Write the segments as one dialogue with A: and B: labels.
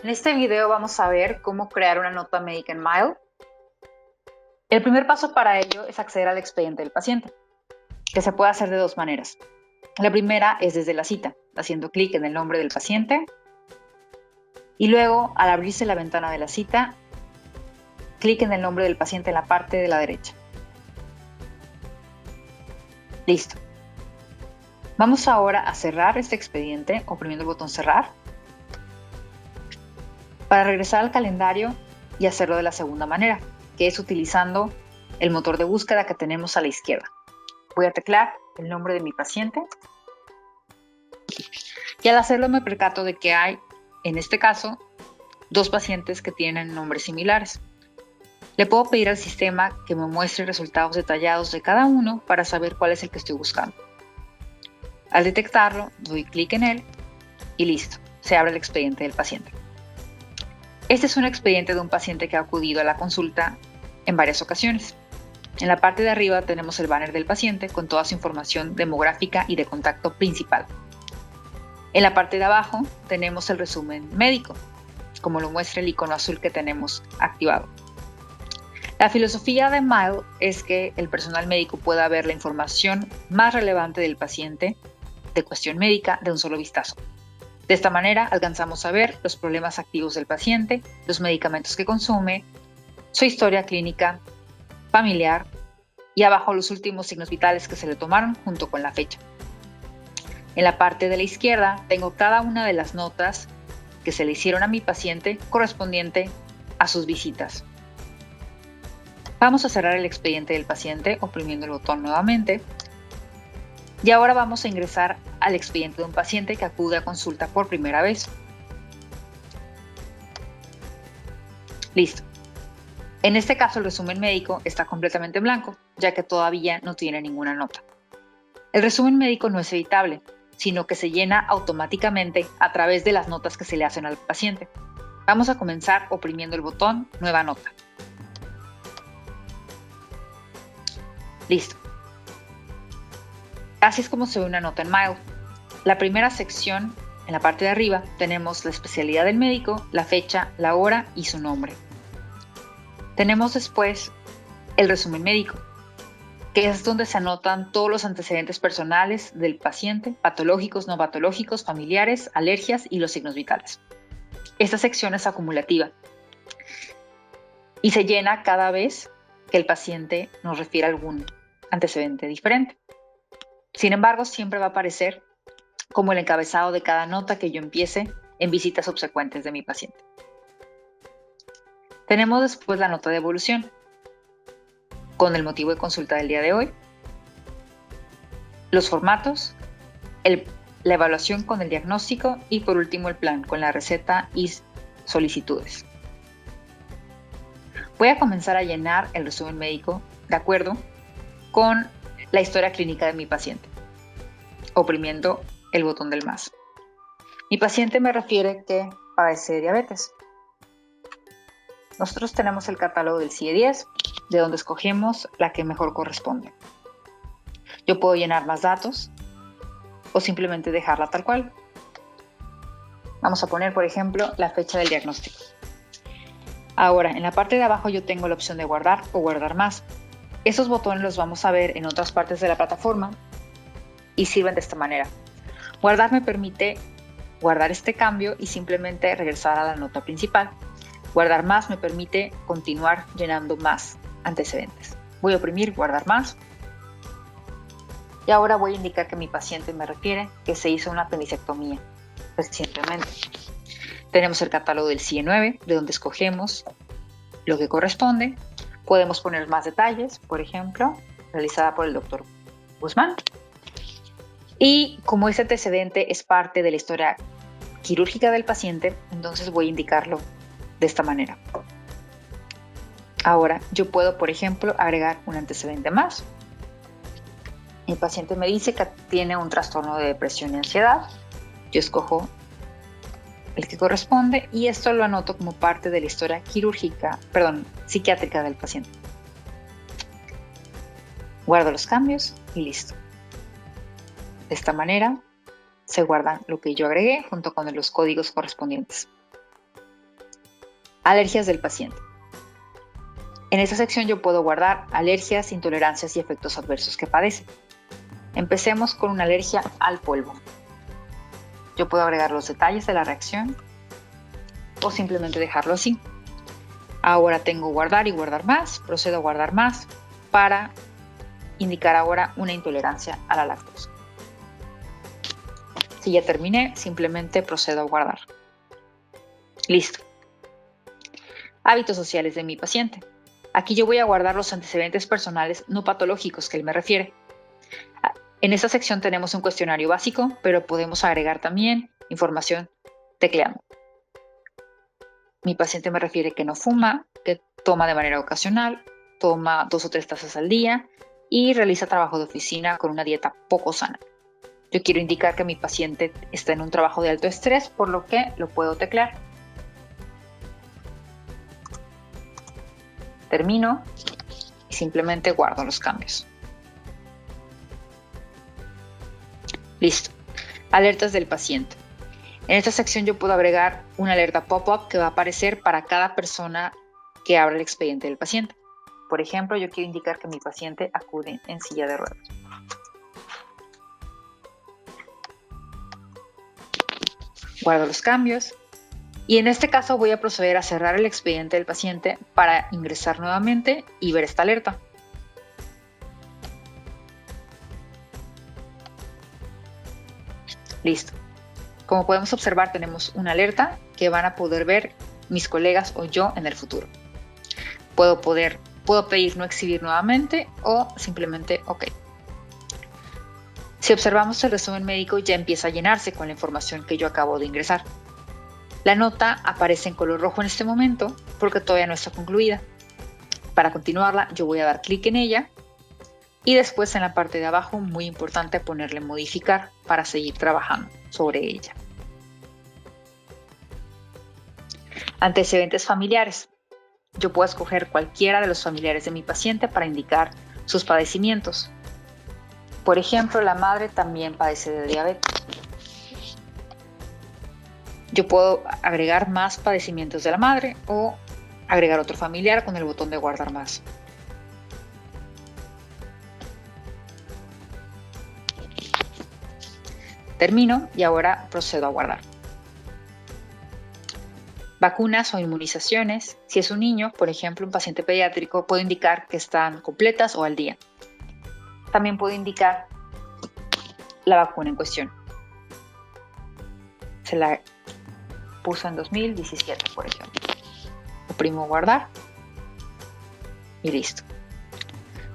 A: En este video vamos a ver cómo crear una nota médica en Mile. El primer paso para ello es acceder al expediente del paciente, que se puede hacer de dos maneras. La primera es desde la cita, haciendo clic en el nombre del paciente y luego, al abrirse la ventana de la cita, clic en el nombre del paciente en la parte de la derecha. Listo. Vamos ahora a cerrar este expediente oprimiendo el botón cerrar para regresar al calendario y hacerlo de la segunda manera, que es utilizando el motor de búsqueda que tenemos a la izquierda. Voy a teclear el nombre de mi paciente y al hacerlo me percato de que hay, en este caso, dos pacientes que tienen nombres similares. Le puedo pedir al sistema que me muestre resultados detallados de cada uno para saber cuál es el que estoy buscando. Al detectarlo, doy clic en él y listo, se abre el expediente del paciente. Este es un expediente de un paciente que ha acudido a la consulta en varias ocasiones. En la parte de arriba tenemos el banner del paciente con toda su información demográfica y de contacto principal. En la parte de abajo tenemos el resumen médico, como lo muestra el icono azul que tenemos activado. La filosofía de Mile es que el personal médico pueda ver la información más relevante del paciente de cuestión médica de un solo vistazo. De esta manera alcanzamos a ver los problemas activos del paciente, los medicamentos que consume, su historia clínica, familiar y abajo los últimos signos vitales que se le tomaron junto con la fecha. En la parte de la izquierda tengo cada una de las notas que se le hicieron a mi paciente correspondiente a sus visitas. Vamos a cerrar el expediente del paciente oprimiendo el botón nuevamente. Y ahora vamos a ingresar al expediente de un paciente que acude a consulta por primera vez. Listo. En este caso el resumen médico está completamente en blanco, ya que todavía no tiene ninguna nota. El resumen médico no es editable, sino que se llena automáticamente a través de las notas que se le hacen al paciente. Vamos a comenzar oprimiendo el botón Nueva nota. Listo. Así es como se ve una nota en Mile. La primera sección, en la parte de arriba, tenemos la especialidad del médico, la fecha, la hora y su nombre. Tenemos después el resumen médico, que es donde se anotan todos los antecedentes personales del paciente, patológicos, no patológicos, familiares, alergias y los signos vitales. Esta sección es acumulativa y se llena cada vez que el paciente nos refiere a algún antecedente diferente. Sin embargo, siempre va a aparecer como el encabezado de cada nota que yo empiece en visitas subsecuentes de mi paciente. Tenemos después la nota de evolución, con el motivo de consulta del día de hoy, los formatos, la evaluación con el diagnóstico y por último el plan con la receta y solicitudes. Voy a comenzar a llenar el resumen médico de acuerdo con la historia clínica de mi paciente, oprimiendo el botón del más. Mi paciente me refiere que padece de diabetes. Nosotros tenemos el catálogo del CIE-10, de donde escogemos la que mejor corresponde. Yo puedo llenar más datos o simplemente dejarla tal cual. Vamos a poner, por ejemplo, la fecha del diagnóstico. Ahora, en la parte de abajo yo tengo la opción de guardar o guardar más. Esos botones los vamos a ver en otras partes de la plataforma y sirven de esta manera. Guardar me permite guardar este cambio y simplemente regresar a la nota principal. Guardar más me permite continuar llenando más antecedentes. Voy a oprimir guardar más. Y ahora voy a indicar que mi paciente me refiere que se hizo una apendicectomía recientemente. Tenemos el catálogo del CIE-9, de donde escogemos lo que corresponde. Podemos poner más detalles, por ejemplo, realizada por el Dr. Guzmán. Y como ese antecedente es parte de la historia quirúrgica del paciente, entonces voy a indicarlo de esta manera. Ahora, yo puedo, por ejemplo, agregar un antecedente más. Mi paciente me dice que tiene un trastorno de depresión y ansiedad. Yo escojo el que corresponde y esto lo anoto como parte de la historia psiquiátrica del paciente. Guardo los cambios y listo. De esta manera se guardan lo que yo agregué junto con los códigos correspondientes. Alergias del paciente. En esta sección yo puedo guardar alergias, intolerancias y efectos adversos que padece. Empecemos con una alergia al polvo. Yo puedo agregar los detalles de la reacción o simplemente dejarlo así. Ahora tengo guardar y guardar más, procedo a guardar más para indicar ahora una intolerancia a la lactosa. Si ya terminé, simplemente procedo a guardar. Listo. Hábitos sociales de mi paciente. Aquí yo voy a guardar los antecedentes personales no patológicos que él me refiere. En esta sección tenemos un cuestionario básico, pero podemos agregar también información tecleando. Mi paciente me refiere que no fuma, que toma de manera ocasional, toma 2 o 3 tazas al día y realiza trabajo de oficina con una dieta poco sana. Yo quiero indicar que mi paciente está en un trabajo de alto estrés, por lo que lo puedo teclear. Termino y simplemente guardo los cambios. Listo. Alertas del paciente. En esta sección yo puedo agregar una alerta pop-up que va a aparecer para cada persona que abra el expediente del paciente. Por ejemplo, yo quiero indicar que mi paciente acude en silla de ruedas. Guardo los cambios y en este caso voy a proceder a cerrar el expediente del paciente para ingresar nuevamente y ver esta alerta. Listo. Como podemos observar, tenemos una alerta que van a poder ver mis colegas o yo en el futuro. Puedo pedir no exhibir nuevamente o simplemente OK. Si observamos el resumen médico, ya empieza a llenarse con la información que yo acabo de ingresar. La nota aparece en color rojo en este momento porque todavía no está concluida. Para continuarla, yo voy a dar clic en ella y después en la parte de abajo, muy importante, ponerle modificar para seguir trabajando sobre ella. Antecedentes familiares. Yo puedo escoger cualquiera de los familiares de mi paciente para indicar sus padecimientos. Por ejemplo, la madre también padece de diabetes. Yo puedo agregar más padecimientos de la madre o agregar otro familiar con el botón de guardar más. Termino y ahora procedo a guardar. Vacunas o inmunizaciones. Si es un niño, por ejemplo, un paciente pediátrico, puedo indicar que están completas o al día. También puedo indicar la vacuna en cuestión. Se la puso en 2017, por ejemplo. Oprimo guardar y listo.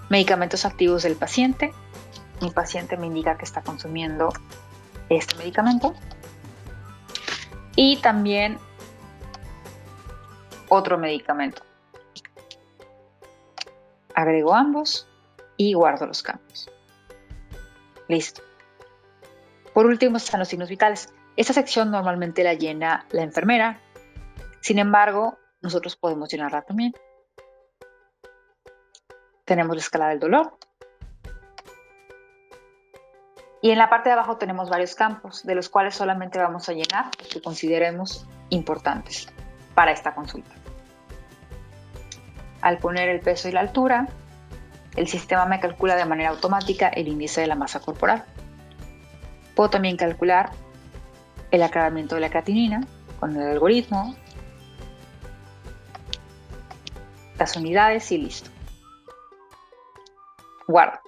A: Medicamentos activos del paciente. Mi paciente me indica que está consumiendo este medicamento. Y también otro medicamento. Agrego ambos y guardo los cambios. Listo. Por último están los signos vitales. Esta sección normalmente la llena la enfermera. Sin embargo, nosotros podemos llenarla también. Tenemos la escala del dolor. Y en la parte de abajo tenemos varios campos, de los cuales solamente vamos a llenar los que consideremos importantes para esta consulta. Al poner el peso y la altura, el sistema me calcula de manera automática el índice de la masa corporal. Puedo también calcular el aclaramiento de la creatinina con el algoritmo, las unidades y listo. Guardo.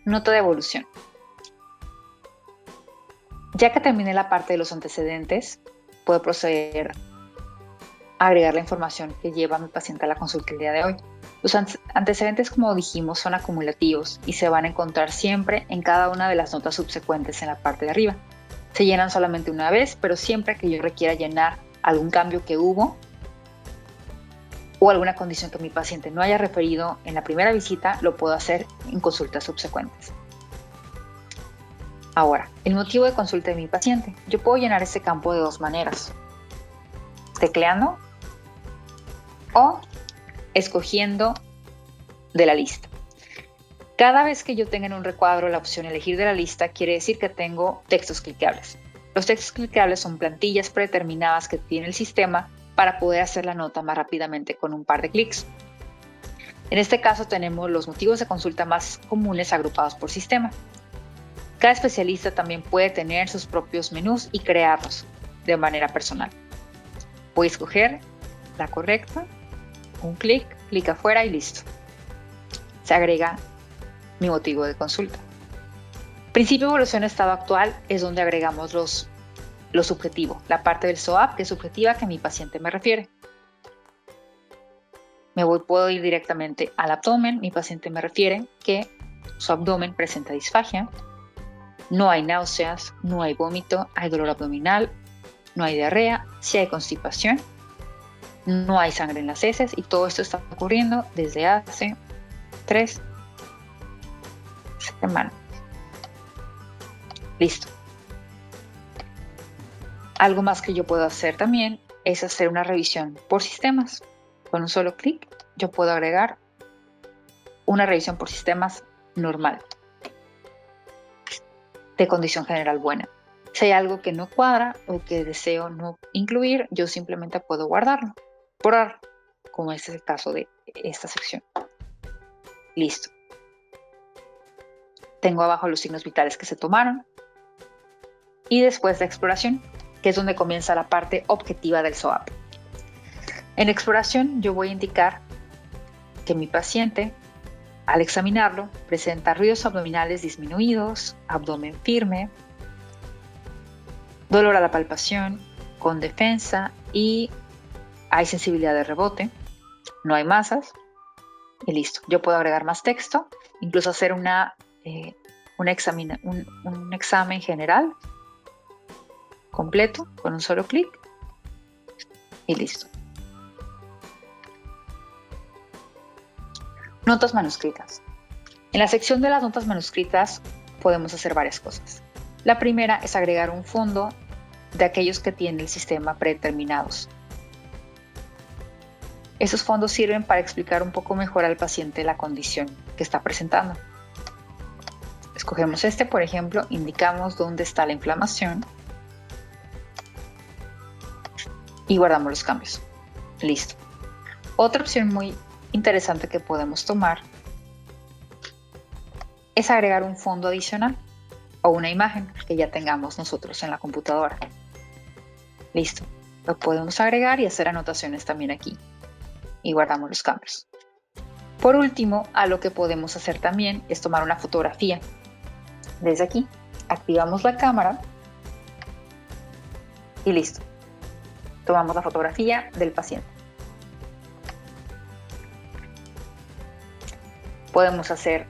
A: Nota de evolución. Ya que terminé la parte de los antecedentes, puedo proceder a agregar la información que lleva mi paciente a la consulta el día de hoy. Los antecedentes, como dijimos, son acumulativos y se van a encontrar siempre en cada una de las notas subsecuentes en la parte de arriba. Se llenan solamente una vez, pero siempre que yo requiera llenar algún cambio que hubo o alguna condición que mi paciente no haya referido en la primera visita, lo puedo hacer en consultas subsecuentes. Ahora, el motivo de consulta de mi paciente. Yo puedo llenar este campo de dos maneras: tecleando o escogiendo de la lista. Cada vez que yo tenga en un recuadro la opción elegir de la lista, quiere decir que tengo textos cliqueables. Los textos clicables son plantillas predeterminadas que tiene el sistema para poder hacer la nota más rápidamente con un par de clics. En este caso tenemos los motivos de consulta más comunes agrupados por sistema. Cada especialista también puede tener sus propios menús y crearlos de manera personal. Voy a escoger la correcta, un clic, clic afuera y listo. Se agrega mi motivo de consulta. Principio, evolución, estado actual es donde agregamos lo subjetivo, la parte del SOAP que es subjetiva que mi paciente me refiere. Puedo ir directamente al abdomen. Mi paciente me refiere que su abdomen presenta disfagia, no hay náuseas, no hay vómito, hay dolor abdominal, no hay diarrea, sí hay constipación, no hay sangre en las heces y todo esto está ocurriendo desde hace 3 semanas. Listo. Algo más que yo puedo hacer también es hacer una revisión por sistemas. Con un solo clic yo puedo agregar una revisión por sistemas normal, de condición general buena. Si hay algo que no cuadra o que deseo no incluir, yo simplemente puedo guardarlo, borrar, como este es el caso de esta sección. Listo. Tengo abajo los signos vitales que se tomaron y después la exploración, que es donde comienza la parte objetiva del SOAP. En exploración yo voy a indicar que mi paciente, al examinarlo, presenta ruidos abdominales disminuidos, abdomen firme, dolor a la palpación, con defensa y hay sensibilidad de rebote, no hay masas y listo. Yo puedo agregar más texto, incluso hacer un examen general completo con un solo clic y listo. Notas manuscritas. En la sección de las notas manuscritas podemos hacer varias cosas. La primera es agregar un fondo de aquellos que tiene el sistema predeterminados. Esos fondos sirven para explicar un poco mejor al paciente la condición que está presentando. Escogemos este, por ejemplo, indicamos dónde está la inflamación y guardamos los cambios. Listo. Otra opción muy interesante que podemos tomar es agregar un fondo adicional o una imagen que ya tengamos nosotros en la computadora. Listo. Lo podemos agregar y hacer anotaciones también aquí. Y guardamos los cambios. Por último, lo que podemos hacer también es tomar una fotografía. Desde aquí, activamos la cámara y listo. Tomamos la fotografía del paciente. Podemos hacer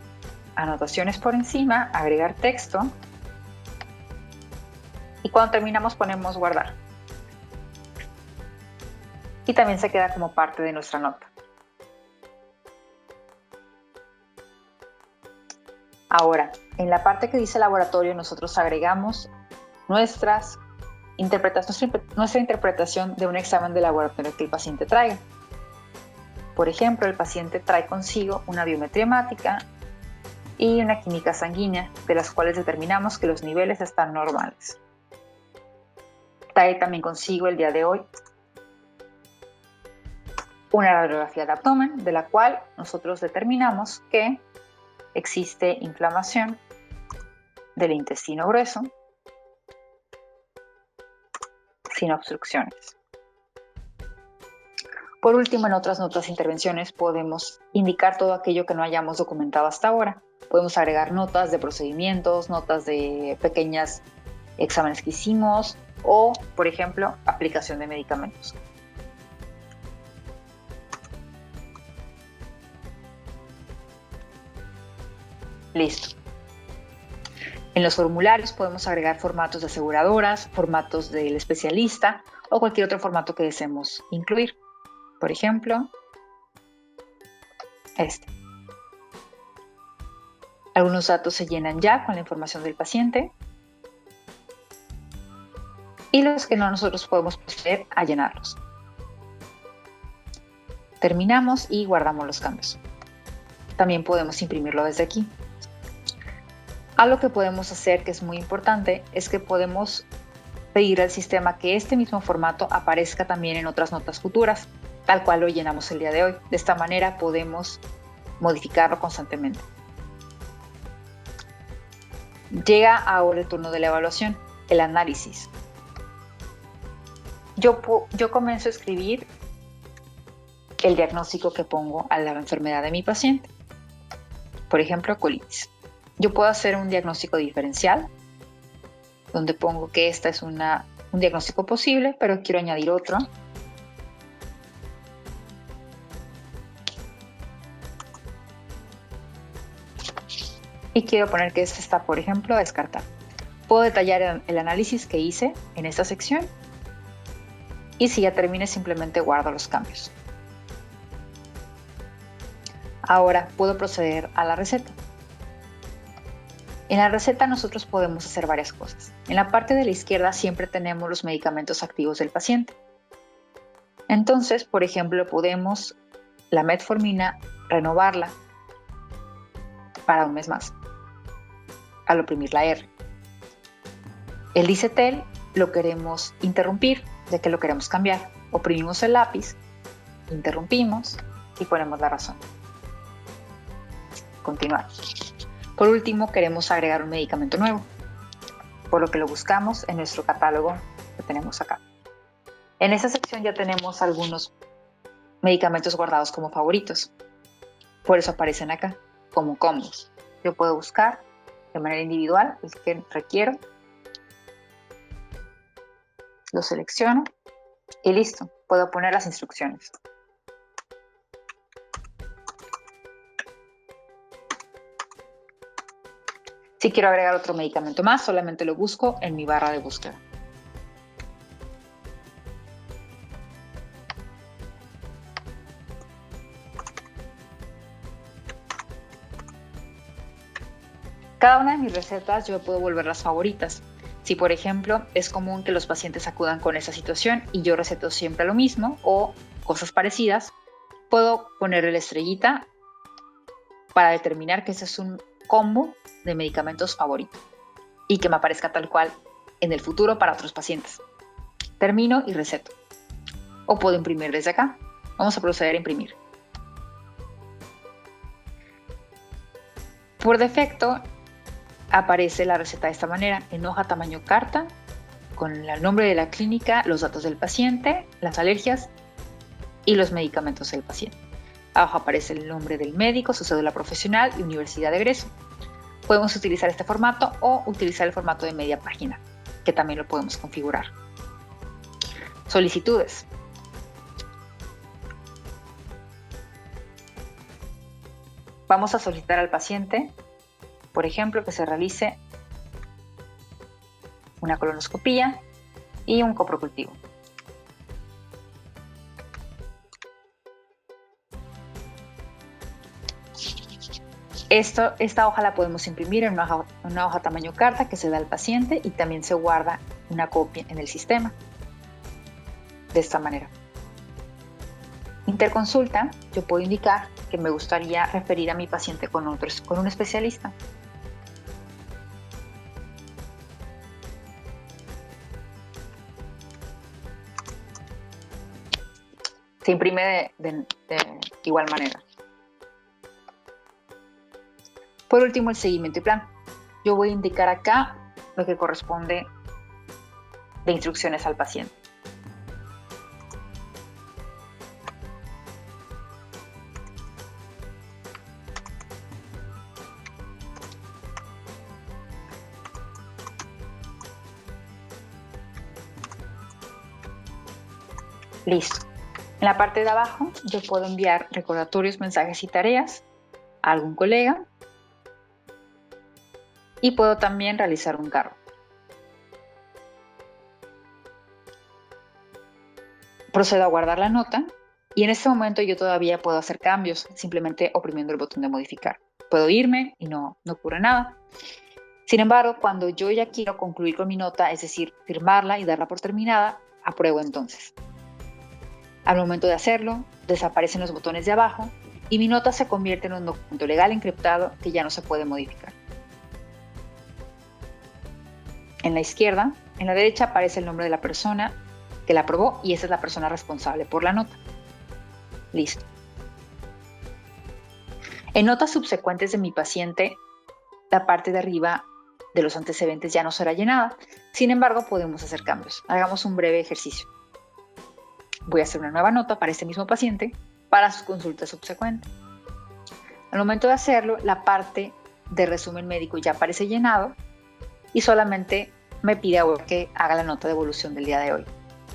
A: anotaciones por encima, agregar texto y cuando terminamos ponemos guardar. Y también se queda como parte de nuestra nota. Ahora, en la parte que dice laboratorio, nosotros agregamos nuestra interpretación de un examen de laboratorio que el paciente traiga. Por ejemplo, el paciente trae consigo una biometría hemática y una química sanguínea, de las cuales determinamos que los niveles están normales. Trae también consigo el día de hoy una radiografía de abdomen, de la cual nosotros determinamos que existe inflamación del intestino grueso sin obstrucciones. Por último, en otras notas e intervenciones podemos indicar todo aquello que no hayamos documentado hasta ahora. Podemos agregar notas de procedimientos, notas de pequeños exámenes que hicimos o, por ejemplo, aplicación de medicamentos. Listo. En los formularios podemos agregar formatos de aseguradoras, formatos del especialista o cualquier otro formato que deseemos incluir. Por ejemplo, este. Algunos datos se llenan ya con la información del paciente y los que no, nosotros podemos proceder a llenarlos. Terminamos y guardamos los cambios. También podemos imprimirlo desde aquí. Algo que podemos hacer que es muy importante es que podemos pedir al sistema que este mismo formato aparezca también en otras notas futuras, tal cual lo llenamos el día de hoy. De esta manera podemos modificarlo constantemente. Llega ahora el turno de la evaluación, el análisis. Yo comienzo a escribir el diagnóstico que pongo a la enfermedad de mi paciente. Por ejemplo, colitis. Yo puedo hacer un diagnóstico diferencial, donde pongo que esta es un diagnóstico posible, pero quiero añadir otro. Y quiero poner que este está, por ejemplo, a descartar. Puedo detallar el análisis que hice en esta sección. Y si ya termine, simplemente guardo los cambios. Ahora puedo proceder a la receta. En la receta nosotros podemos hacer varias cosas. En la parte de la izquierda siempre tenemos los medicamentos activos del paciente. Entonces, por ejemplo, podemos la metformina renovarla para un mes más al oprimir la R. El dicetel lo queremos interrumpir, ya que lo queremos cambiar. Oprimimos el lápiz, interrumpimos y ponemos la razón. Continuar. Por último, queremos agregar un medicamento nuevo, por lo que lo buscamos en nuestro catálogo que tenemos acá. En esta sección ya tenemos algunos medicamentos guardados como favoritos. Por eso aparecen acá, como combos. Yo puedo buscar de manera individual el que requiero. Lo selecciono y listo. Puedo poner las instrucciones. Si quiero agregar otro medicamento más, solamente lo busco en mi barra de búsqueda. Cada una de mis recetas yo puedo volverlas favoritas. Si, por ejemplo, es común que los pacientes acudan con esa situación y yo receto siempre lo mismo o cosas parecidas, puedo ponerle la estrellita para determinar que ese es un combo de medicamentos favorito y que me aparezca tal cual en el futuro para otros pacientes. Termino y receto. O puedo imprimir desde acá. Vamos a proceder a imprimir. Por defecto aparece la receta de esta manera, en hoja tamaño carta, con el nombre de la clínica, los datos del paciente, las alergias y los medicamentos del paciente. Abajo aparece el nombre del médico, su cédula profesional y universidad de egreso. Podemos utilizar este formato o utilizar el formato de media página, que también lo podemos configurar. Solicitudes. Vamos a solicitar al paciente, por ejemplo, que se realice una colonoscopía y un coprocultivo. Esta hoja la podemos imprimir en una hoja tamaño carta que se da al paciente y también se guarda una copia en el sistema. De esta manera. Interconsulta, yo puedo indicar que me gustaría referir a mi paciente con un especialista. Se imprime de igual manera. Por último, el seguimiento y plan. Yo voy a indicar acá lo que corresponde de instrucciones al paciente. Listo. En la parte de abajo yo puedo enviar recordatorios, mensajes y tareas a algún colega y puedo también realizar un cargo. Procedo a guardar la nota y en este momento yo todavía puedo hacer cambios simplemente oprimiendo el botón de modificar. Puedo irme y no ocurre nada. Sin embargo, cuando yo ya quiero concluir con mi nota, es decir, firmarla y darla por terminada, apruebo entonces. Al momento de hacerlo, desaparecen los botones de abajo y mi nota se convierte en un documento legal encriptado que ya no se puede modificar. En la izquierda En la derecha aparece el nombre de la persona que la aprobó y esa es la persona responsable por la nota. Listo. En notas subsecuentes de mi paciente, la parte de arriba de los antecedentes ya no será llenada. Sin embargo, podemos hacer cambios. Hagamos un breve ejercicio. Voy a hacer una nueva nota para este mismo paciente para su consulta subsecuente. Al momento de hacerlo, la parte de resumen médico ya aparece llenado y solamente me pide ahora que haga la nota de evolución del día de hoy.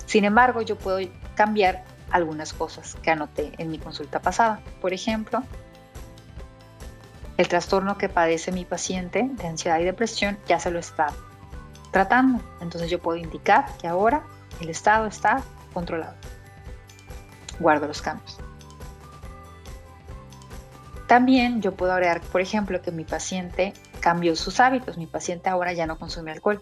A: Sin embargo, yo puedo cambiar algunas cosas que anoté en mi consulta pasada. Por ejemplo, el trastorno que padece mi paciente de ansiedad y depresión ya se lo está tratando. Entonces yo puedo indicar que ahora el estado está controlado. Guardo los cambios. También yo puedo agregar, por ejemplo, que mi paciente cambió sus hábitos. Mi paciente ahora ya no consume alcohol.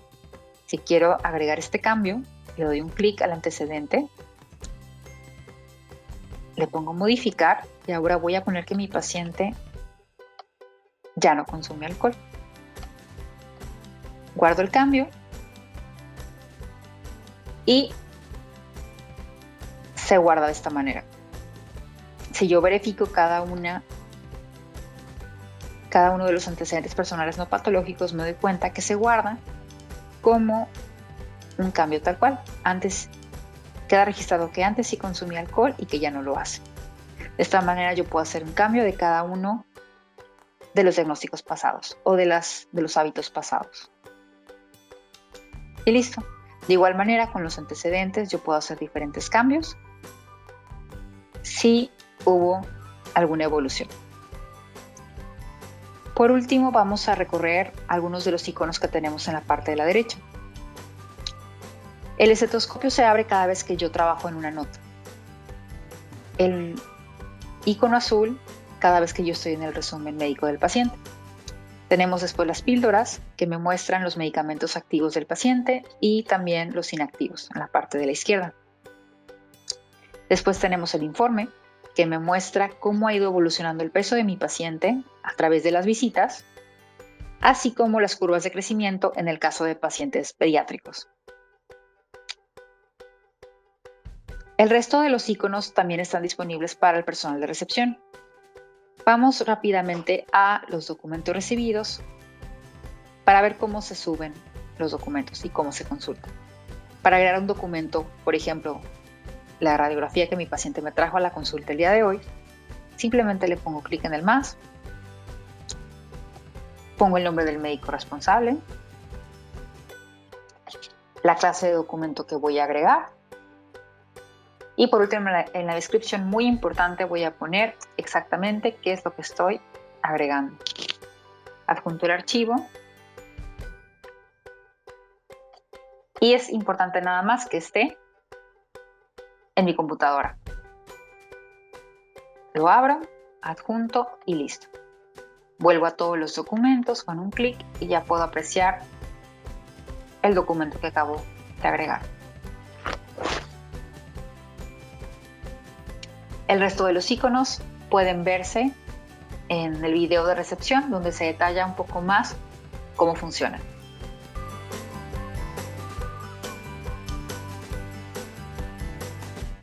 A: Si quiero agregar este cambio, le doy un clic al antecedente, le pongo modificar y ahora voy a poner que mi paciente ya no consume alcohol. Guardo el cambio y se guarda de esta manera. Si yo verifico cada uno de los antecedentes personales no patológicos, me doy cuenta que se guarda como un cambio tal cual. Antes queda registrado que antes sí consumía alcohol y que ya no lo hace. De esta manera yo puedo hacer un cambio de cada uno de los diagnósticos pasados o de los hábitos pasados. Y listo. De igual manera, con los antecedentes yo puedo hacer diferentes cambios si hubo alguna evolución. Por último, vamos a recorrer algunos de los iconos que tenemos en la parte de la derecha. El estetoscopio se abre cada vez que yo trabajo en una nota. El icono azul cada vez que yo estoy en el resumen médico del paciente. Tenemos después las píldoras que me muestran los medicamentos activos del paciente y también los inactivos en la parte de la izquierda. Después tenemos el informe que me muestra cómo ha ido evolucionando el peso de mi paciente a través de las visitas, así como las curvas de crecimiento en el caso de pacientes pediátricos. El resto de los iconos también están disponibles para el personal de recepción. Vamos rápidamente a los documentos recibidos para ver cómo se suben los documentos y cómo se consultan. Para agregar un documento, por ejemplo, la radiografía que mi paciente me trajo a la consulta el día de hoy, simplemente le pongo clic en el más, pongo el nombre del médico responsable, la clase de documento que voy a agregar y por último en la descripción, muy importante, voy a poner exactamente qué es lo que estoy agregando. Adjunto el archivo y es importante nada más que esté en mi computadora. Lo abro, adjunto y listo. Vuelvo a todos los documentos con un clic y ya puedo apreciar el documento que acabo de agregar. El resto de los iconos pueden verse en el video de recepción donde se detalla un poco más cómo funcionan.